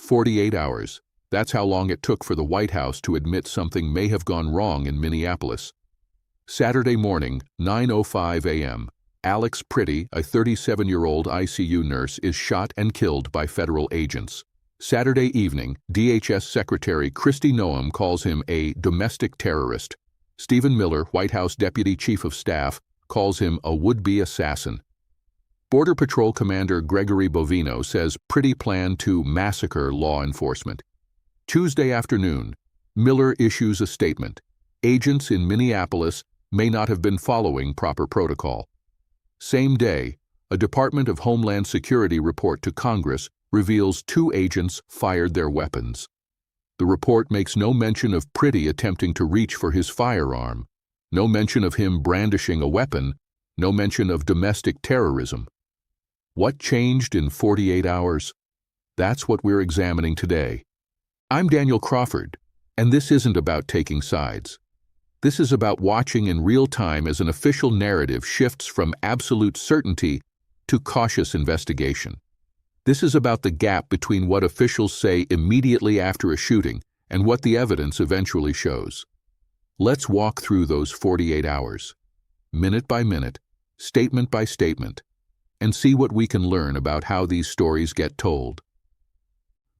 48 hours. That's how long it took for the White House to admit something may have gone wrong in Minneapolis. Saturday morning, 9:05 a.m. Alex Pretty, a 37-year-old ICU nurse, is shot and killed by federal agents. Saturday evening, DHS Secretary Kristi Noem calls him a domestic terrorist. Stephen Miller, White House Deputy Chief of Staff, calls him a would-be assassin. Border Patrol Commander Gregory Bovino says Pretty planned to massacre law enforcement. Tuesday afternoon, Miller issues a statement. Agents in Minneapolis may not have been following proper protocol. Same day, a Department of Homeland Security report to Congress reveals 2 agents fired their weapons. The report makes no mention of Pretty attempting to reach for his firearm, no mention of him brandishing a weapon, no mention of domestic terrorism. What changed in 48 hours? That's what we're examining today. I'm Daniel Crawford, and this isn't about taking sides. This is about watching in real time as an official narrative shifts from absolute certainty to cautious investigation. This is about the gap between what officials say immediately after a shooting and what the evidence eventually shows. Let's walk through those 48 hours, minute by minute, statement by statement, and see what we can learn about how these stories get told.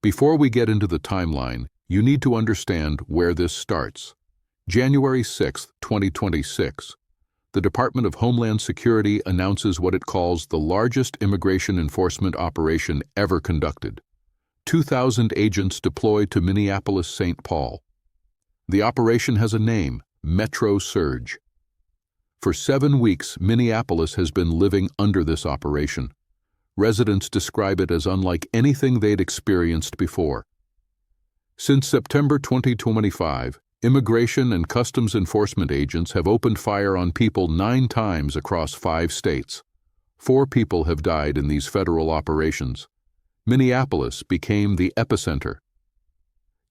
Before we get into the timeline, you need to understand where this starts. January 6, 2026. The Department of Homeland Security announces what it calls the largest immigration enforcement operation ever conducted. 2,000 agents deployed to Minneapolis-St. Paul. The operation has a name, Metro Surge. For 7 weeks, Minneapolis has been living under this operation. Residents describe it as unlike anything they'd experienced before. Since September 2025, Immigration and Customs Enforcement agents have opened fire on people 9 times across 5 states. 4 people have died in these federal operations. Minneapolis became the epicenter.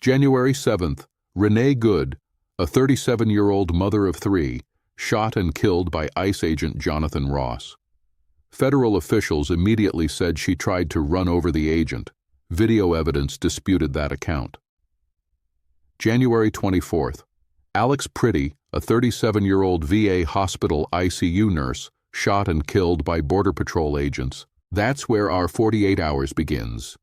January 7th, Renee Good, a 37-year-old mother of 3, shot and killed by ICE agent Jonathan Ross. Federal officials immediately said she tried to run over the agent. Video evidence disputed that account. January 24th, Alex Pretty, a 37-year-old VA hospital ICU nurse, shot and killed by Border Patrol agents. That's where our 48 hours begins.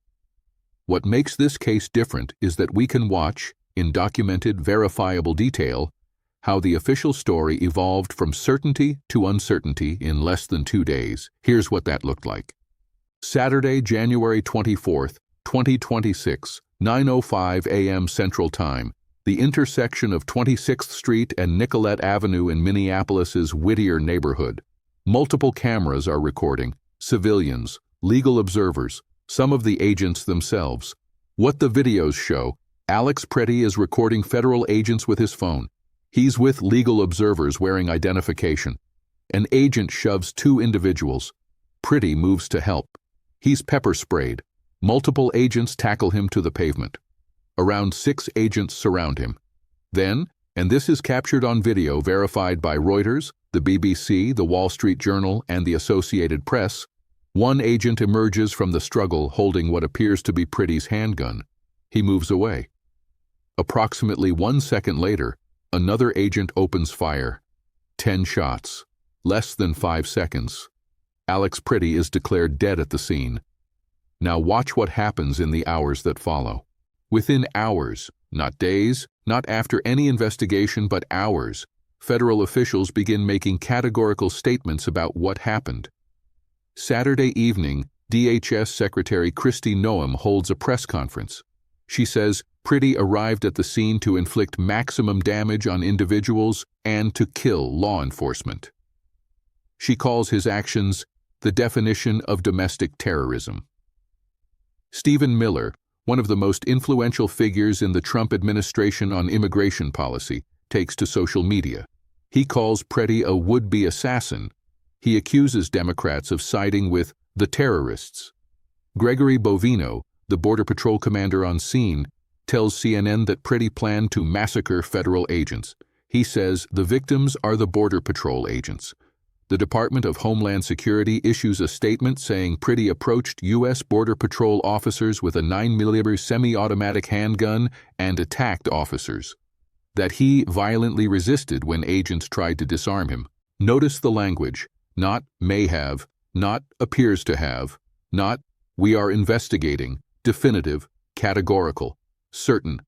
What makes this case different is that we can watch, in documented, verifiable detail, how the official story evolved from certainty to uncertainty in less than 2 days. Here's what that looked like. Saturday, January 24th, 2026, 9:05 a.m. Central Time, the intersection of 26th Street and Nicollet Avenue in Minneapolis's Whittier neighborhood. Multiple cameras are recording, civilians, legal observers, some of the agents themselves. What the videos show, Alex Pretty is recording federal agents with his phone. He's with legal observers wearing identification. An agent shoves 2 individuals. Pretty moves to help. He's pepper sprayed. Multiple agents tackle him to the pavement. Around 6 agents surround him. Then, and this is captured on video verified by Reuters, the BBC, the Wall Street Journal, and the Associated Press, one agent emerges from the struggle holding what appears to be Pretty's handgun. He moves away. Approximately 1 second later, another agent opens fire. 10 shots. Less than 5 seconds. Alex Pretty is declared dead at the scene. Now watch what happens in the hours that follow. Within hours, not days, not after any investigation, but hours, federal officials begin making categorical statements about what happened. Saturday evening, DHS Secretary Kristi Noem holds a press conference. She says Pretty arrived at the scene to inflict maximum damage on individuals and to kill law enforcement. She calls his actions the definition of domestic terrorism. Stephen Miller, one of the most influential figures in the Trump administration on immigration policy, takes to social media. He calls Pretty a would-be assassin. He accuses Democrats of siding with the terrorists. Gregory Bovino, the Border Patrol commander on scene, tells CNN that Pretty planned to massacre federal agents. He says the victims are the Border Patrol agents. The Department of Homeland Security issues a statement saying Pretty approached U.S. Border Patrol officers with a 9mm semi-automatic handgun and attacked officers. That he violently resisted when agents tried to disarm him. Notice the language. Not may have, not appears to have, not we are investigating, definitive, categorical, certain.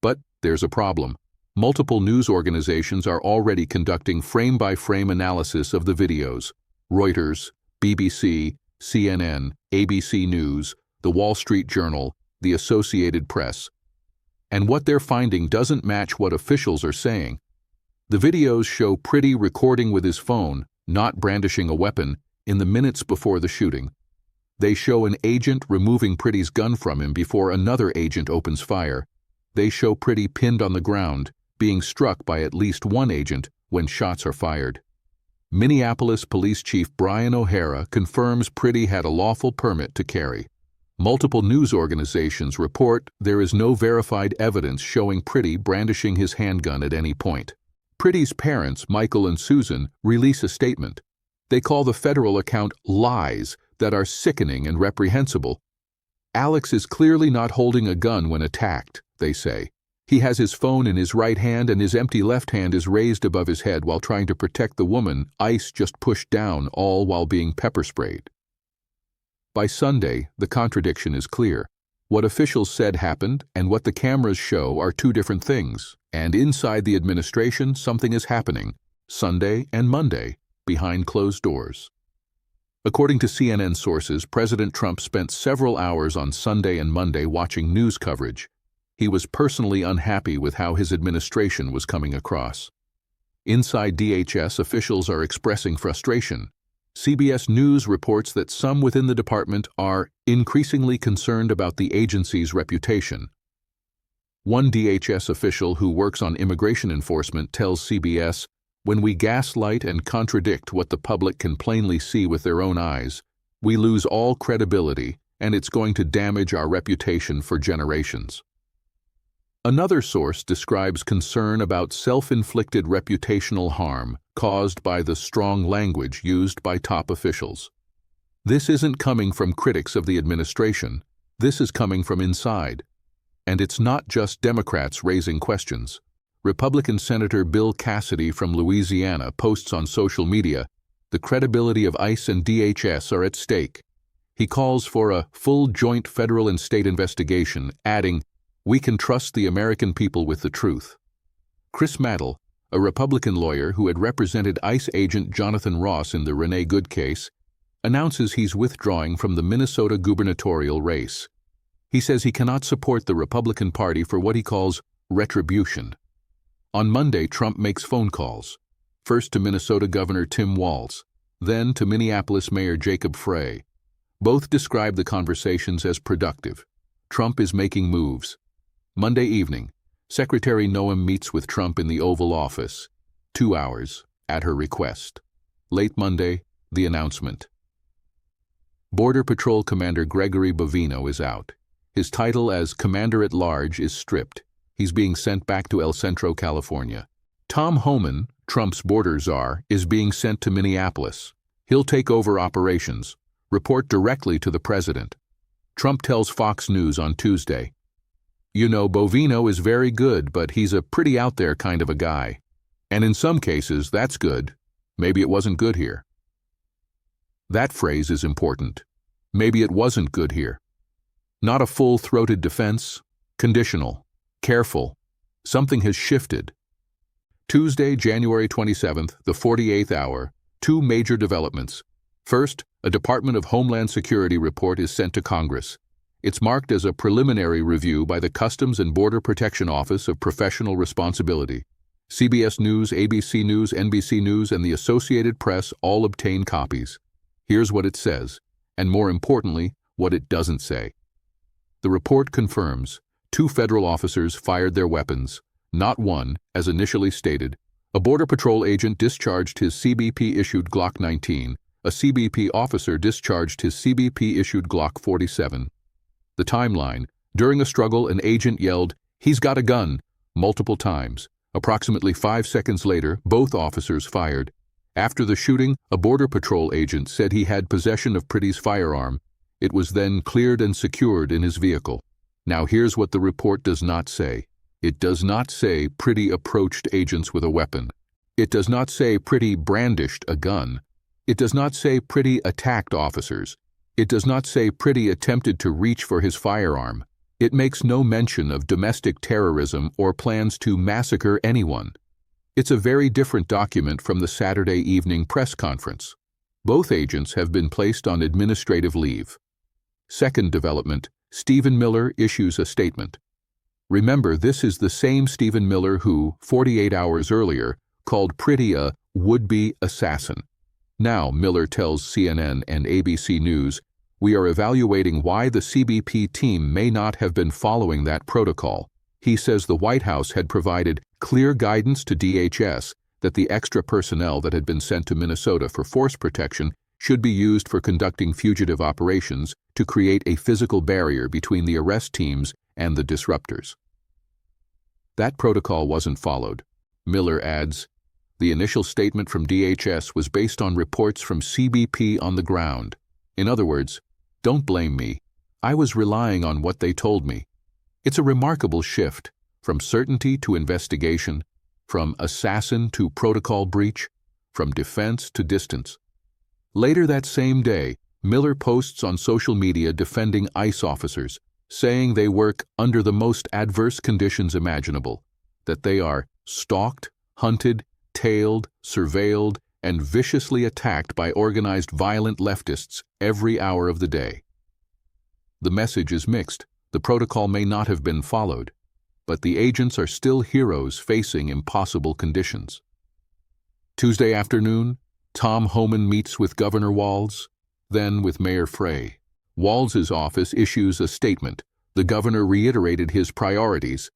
But there's a problem. Multiple news organizations are already conducting frame-by-frame analysis of the videos. Reuters, BBC, CNN, ABC News, The Wall Street Journal, The Associated Press. And what they're finding doesn't match what officials are saying. The videos show Pretty recording with his phone, not brandishing a weapon, in the minutes before the shooting. They show an agent removing Pretty's gun from him before another agent opens fire. They show Pretty pinned on the ground, being struck by at least one agent when shots are fired. Minneapolis Police Chief Brian O'Hara confirms Pretty had a lawful permit to carry. Multiple news organizations report there is no verified evidence showing Pretty brandishing his handgun at any point. Pretty's parents, Michael and Susan, release a statement. They call the federal account lies that are sickening and reprehensible. Alex is clearly not holding a gun when attacked, they say. He has his phone in his right hand and his empty left hand is raised above his head while trying to protect the woman ICE just pushed down, all while being pepper sprayed. By Sunday, the contradiction is clear. What officials said happened and what the cameras show are two different things. And inside the administration, something is happening, Sunday and Monday, behind closed doors. According to CNN sources, President Trump spent several hours on Sunday and Monday watching news coverage. He was personally unhappy with how his administration was coming across. Inside DHS, officials are expressing frustration. CBS News reports that some within the department are increasingly concerned about the agency's reputation. One DHS official who works on immigration enforcement tells CBS, "When we gaslight and contradict what the public can plainly see with their own eyes, we lose all credibility, and it's going to damage our reputation for generations." Another source describes concern about self-inflicted reputational harm caused by the strong language used by top officials. This isn't coming from critics of the administration. This is coming from inside. And it's not just Democrats raising questions. Republican Senator Bill Cassidy from Louisiana posts on social media, "The credibility of ICE and DHS are at stake." He calls for a full joint federal and state investigation, adding, "We can trust the American people with the truth." Chris Maddle, a Republican lawyer who had represented ICE agent Jonathan Ross in the Renee Good case, announces he's withdrawing from the Minnesota gubernatorial race. He says he cannot support the Republican Party for what he calls retribution. On Monday, Trump makes phone calls, first to Minnesota Governor Tim Walz, then to Minneapolis Mayor Jacob Frey. Both describe the conversations as productive. Trump is making moves. Monday evening, Secretary Noem meets with Trump in the Oval Office, 2 hours, at her request. Late Monday, the announcement. Border Patrol Commander Gregory Bovino is out. His title as Commander-at-Large is stripped. He's being sent back to El Centro, California. Tom Homan, Trump's border czar, is being sent to Minneapolis. He'll take over operations, report directly to the president. Trump tells Fox News on Tuesday, "You know, Bovino is very good, but he's a pretty out there kind of a guy. And in some cases, that's good. Maybe it wasn't good here." That phrase is important. Maybe it wasn't good here. Not a full-throated defense, conditional, careful. Something has shifted. Tuesday, January 27th, the 48th hour, two major developments. First, a Department of Homeland Security report is sent to Congress. It's marked as a preliminary review by the Customs and Border Protection Office of Professional Responsibility. CBS News, ABC News, NBC News, and the Associated Press all obtain copies. Here's what it says, and more importantly, what it doesn't say. The report confirms 2 federal officers fired their weapons, not one, as initially stated. A Border Patrol agent discharged his CBP-issued Glock 19. A CBP officer discharged his CBP-issued Glock 47. The timeline: during a struggle, an agent yelled, "He's got a gun," multiple times. Approximately 5 seconds later, both officers fired. After the shooting, a Border Patrol agent said he had possession of Pretty's firearm. It was then cleared and secured in his vehicle. Now here's what the report does not say. It does not say Pretty approached agents with a weapon. It does not say Pretty brandished a gun. It does not say Pretty attacked officers. It does not say Pretty attempted to reach for his firearm. It makes no mention of domestic terrorism or plans to massacre anyone. It's a very different document from the Saturday evening press conference. Both agents have been placed on administrative leave. Second development, Stephen Miller issues a statement. Remember, this is the same Stephen Miller who, 48 hours earlier, called Pretty a would-be assassin. Now, Miller tells CNN and ABC News, "We are evaluating why the CBP team may not have been following that protocol." He says the White House had provided clear guidance to DHS that the extra personnel that had been sent to Minnesota for force protection should be used for conducting fugitive operations to create a physical barrier between the arrest teams and the disruptors. That protocol wasn't followed. Miller adds, "The initial statement from DHS was based on reports from CBP on the ground. In other words, don't blame me. I was relying on what they told me." It's a remarkable shift, from certainty to investigation, from assassin to protocol breach, from defense to distance. Later that same day, Miller posts on social media defending ICE officers, saying they work under the most adverse conditions imaginable, that they are stalked, hunted, tailed, surveilled, and viciously attacked by organized violent leftists every hour of the day. The message is mixed. The protocol may not have been followed, but the agents are still heroes facing impossible conditions. Tuesday afternoon, Tom Homan meets with Governor Walz, then with Mayor Frey. Walz's office issues a statement. The governor reiterated his priorities: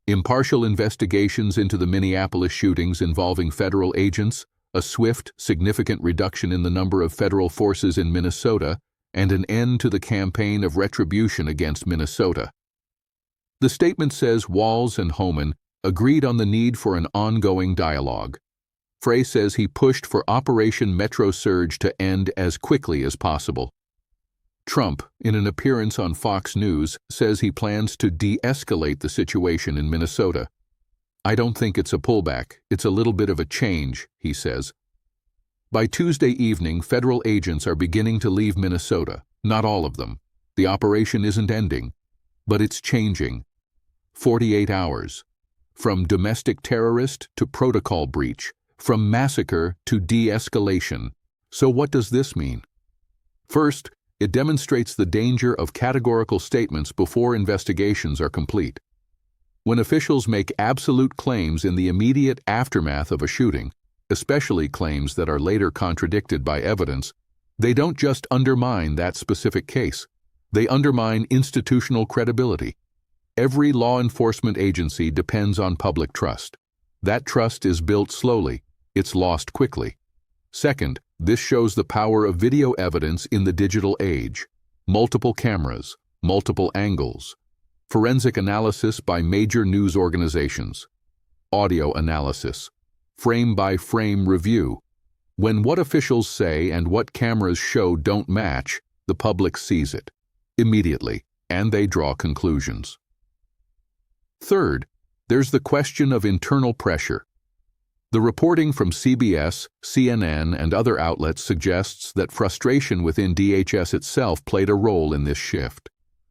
impartial investigations into the Minneapolis shootings involving federal agents, a swift, significant reduction in the number of federal forces in Minnesota, and an end to the campaign of retribution against Minnesota. The statement says Walz and Homan agreed on the need for an ongoing dialogue. Frey says he pushed for Operation Metro Surge to end as quickly as possible. Trump, in an appearance on Fox News, says he plans to de-escalate the situation in Minnesota. "I don't think it's a pullback, it's a little bit of a change," he says. By Tuesday evening, federal agents are beginning to leave Minnesota. Not all of them. The operation isn't ending, but it's changing. 48 hours. From domestic terrorist to protocol breach. From massacre to de-escalation. So what does this mean? First, it demonstrates the danger of categorical statements before investigations are complete. When officials make absolute claims in the immediate aftermath of a shooting, especially claims that are later contradicted by evidence, they don't just undermine that specific case. They undermine institutional credibility. Every law enforcement agency depends on public trust. That trust is built slowly. It's lost quickly. Second, this shows the power of video evidence in the digital age. Multiple cameras, multiple angles, forensic analysis by major news organizations, audio analysis, frame-by-frame review. When what officials say and what cameras show don't match, the public sees it immediately, and they draw conclusions. Third, there's the question of internal pressure. The reporting from CBS, CNN, and other outlets suggests that frustration within DHS itself played a role in this shift.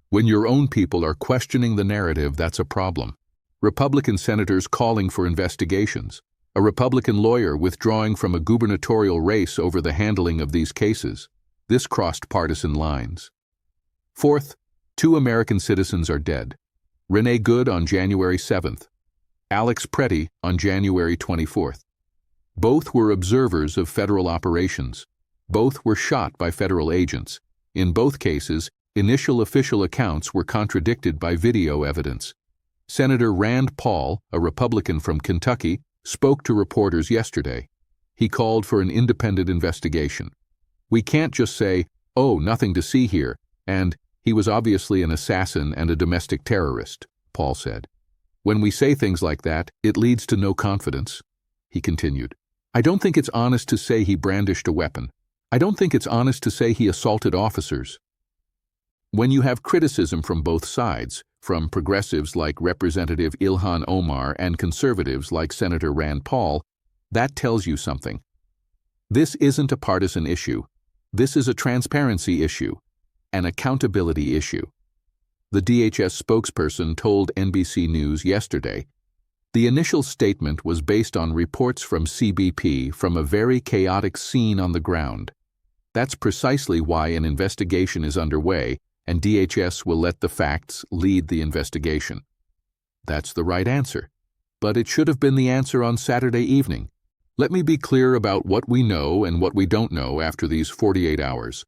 When your own people are questioning the narrative, that's a problem. Republican senators calling for investigations. A Republican lawyer withdrawing from a gubernatorial race over the handling of these cases. This crossed partisan lines. Fourth, 2 American citizens are dead. Renee Good on January 7th. Alex Pretty on January 24th. Both were observers of federal operations. Both were shot by federal agents. In both cases, initial official accounts were contradicted by video evidence. Senator Rand Paul, a Republican from Kentucky, spoke to reporters yesterday. He called for an independent investigation. "We can't just say, 'Oh, nothing to see here,' and 'he was obviously an assassin and a domestic terrorist,'" Paul said. "When we say things like that, it leads to no confidence." He continued, I don't think it's honest to say he brandished a weapon. I don't think it's honest to say he assaulted officers. When you have criticism from both sides, from progressives like Representative Ilhan Omar and conservatives like Senator Rand Paul, that tells you something. This isn't a partisan issue. This is a transparency issue, an accountability issue. The DHS spokesperson told NBC News yesterday, the initial statement was based on reports from CBP from a very chaotic scene on the ground. That's precisely why an investigation is underway, and DHS will let the facts lead the investigation. That's the right answer. But it should have been the answer on Saturday evening. Let me be clear about what we know and what we don't know after these 48 hours.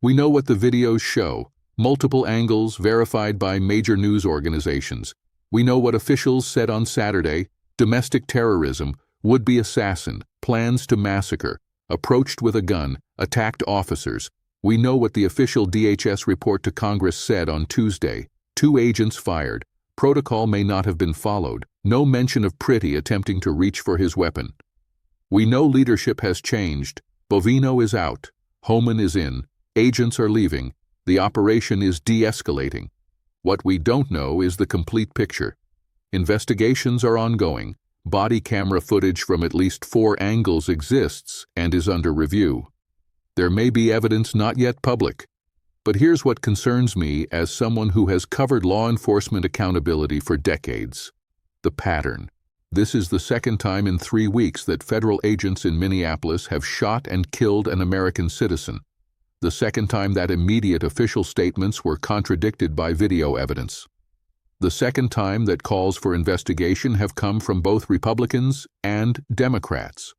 We know what the videos show, multiple angles verified by major news organizations. We know what officials said on Saturday: domestic terrorism, would-be assassin, plans to massacre, approached with a gun, attacked officers. We know what the official DHS report to Congress said on Tuesday: 2 agents fired, protocol may not have been followed, no mention of Pretty attempting to reach for his weapon. We know leadership has changed, Bovino is out, Homan is in, agents are leaving, the operation is de-escalating. What we don't know is the complete picture. Investigations are ongoing, body camera footage from at least 4 angles exists and is under review. There may be evidence not yet public, but here's what concerns me as someone who has covered law enforcement accountability for decades: the pattern. This is the second time in 3 weeks that federal agents in Minneapolis have shot and killed an American citizen. The second time that immediate official statements were contradicted by video evidence. The second time that calls for investigation have come from both Republicans and Democrats.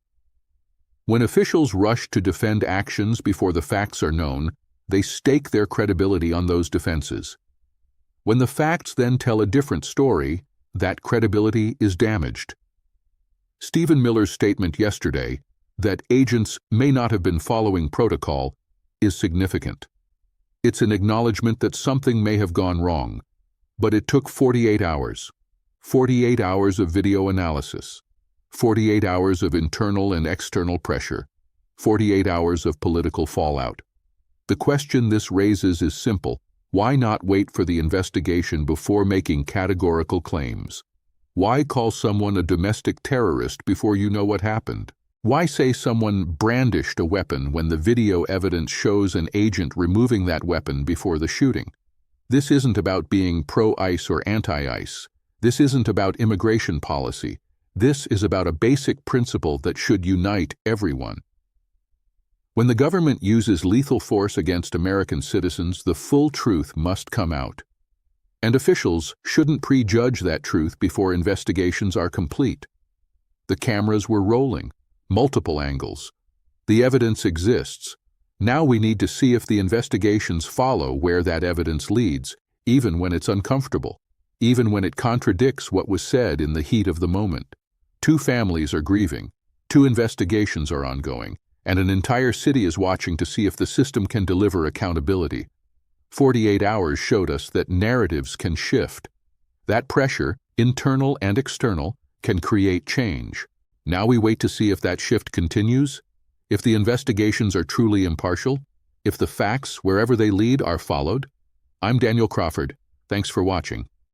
When officials rush to defend actions before the facts are known, they stake their credibility on those defenses. When the facts then tell a different story, that credibility is damaged. Stephen Miller's statement yesterday, that agents may not have been following protocol, is significant. It's an acknowledgement that something may have gone wrong, but it took 48 hours. 48 hours of video analysis. 48 hours of internal and external pressure. 48 hours of political fallout. The question this raises is simple. Why not wait for the investigation before making categorical claims? Why call someone a domestic terrorist before you know what happened? Why say someone brandished a weapon when the video evidence shows an agent removing that weapon before the shooting? This isn't about being pro-ICE or anti-ICE. This isn't about immigration policy. This is about a basic principle that should unite everyone. When the government uses lethal force against American citizens, the full truth must come out. And officials shouldn't prejudge that truth before investigations are complete. The cameras were rolling, multiple angles. The evidence exists. Now we need to see if the investigations follow where that evidence leads, even when it's uncomfortable, even when it contradicts what was said in the heat of the moment. 2 families are grieving, 2 investigations are ongoing, and an entire city is watching to see if the system can deliver accountability. 48 hours showed us that narratives can shift. That pressure, internal and external, can create change. Now we wait to see if that shift continues, if the investigations are truly impartial, if the facts, wherever they lead, are followed. I'm Daniel Crawford. Thanks for watching.